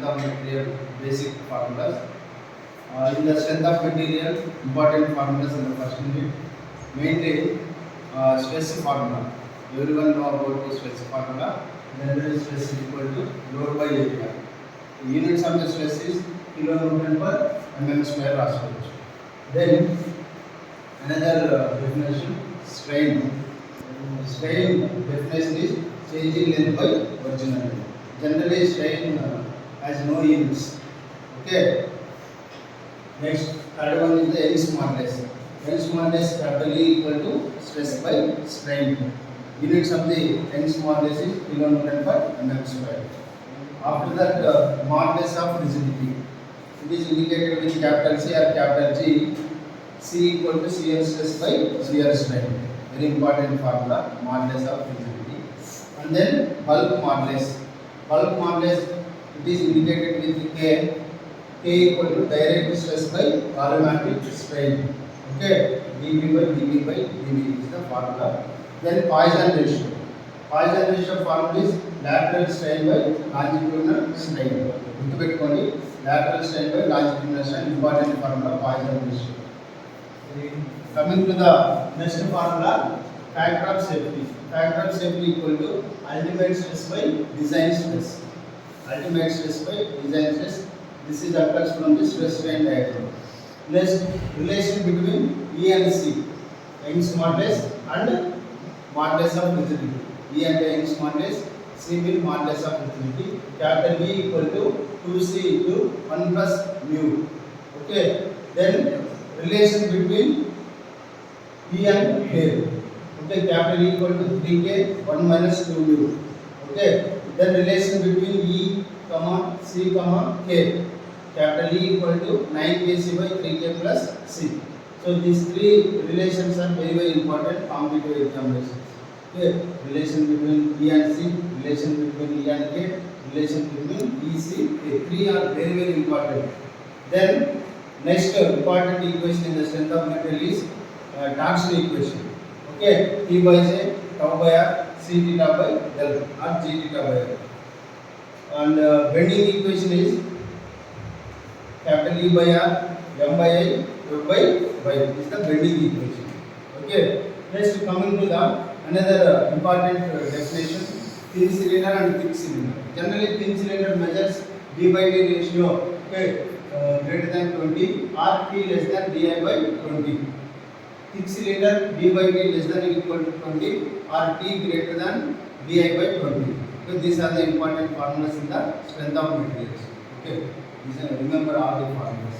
strength of material basic formulas. In the strength of material, important formulas in the first unit. Mainly stress formula. Everyone know about the stress formula. General stress is equal to load by area. The units of the stress is kilonewton per mm square raspberry. Then another definition, strain. Strain definition is changing length by original length. Generally strain has no units. Okay. Next, third one is the Young's modulus. Young's modulus capital E equal to stress by strain. Units of the Young's modulus is kilonewton per mm square. After that, modulus of rigidity. It is indicated with capital C or capital G. C equal to shear stress by shear strain. Very important formula, modulus of rigidity. And then bulk modulus. Bulk modulus, it is indicated with K. K equal to direct stress by volumetric strain. Okay, dV by dV by dV is the formula. Then Poisson ratio. Poisson ratio formula is lateral strain by longitudinal strain. Guర్తుపెట్టుకోండి, lateral strain by longitudinal strain, important formula, Poisson ratio. Coming to the next formula, factor of safety. Factor of safety equal to ultimate stress by design stress. Ultimate stress by design stress. This is occurs from the stress strain diagram. Next, relation between E and C, Young's modulus and modulus of rigidity. E and Young's modulus, C will modulus of rigidity. Capital E equal to 2C into 1 plus mu. Okay. Then relation between P and K. Okay. Capital E equal to 3K 1 minus 2 mu. Okay. Then relation between E, C, K. Capital E equal to 9kc by 3k plus c. So these three relations are very, very important competitive examinations. Okay. Relation between E and C, relation between E and K, relation between E, C, K. Three are very, very important. Then next important equation in the strength of material is Torsion equation. Okay. T by J, tau by R, C theta by L or G theta by L. And bending equation is capital E by R, M by I, F by Y. This is the bending equation. Okay. Next, coming to the another important definition, thin cylinder and thick cylinder. Generally, thin cylinder measures D by D ratio, okay, greater than 20 or T less than Di by 20. Thick cylinder D by D less than or equal to 20 or T greater than Di by 20. So these are the important formulas in the strength of materials. Okay. Remember all the formulas.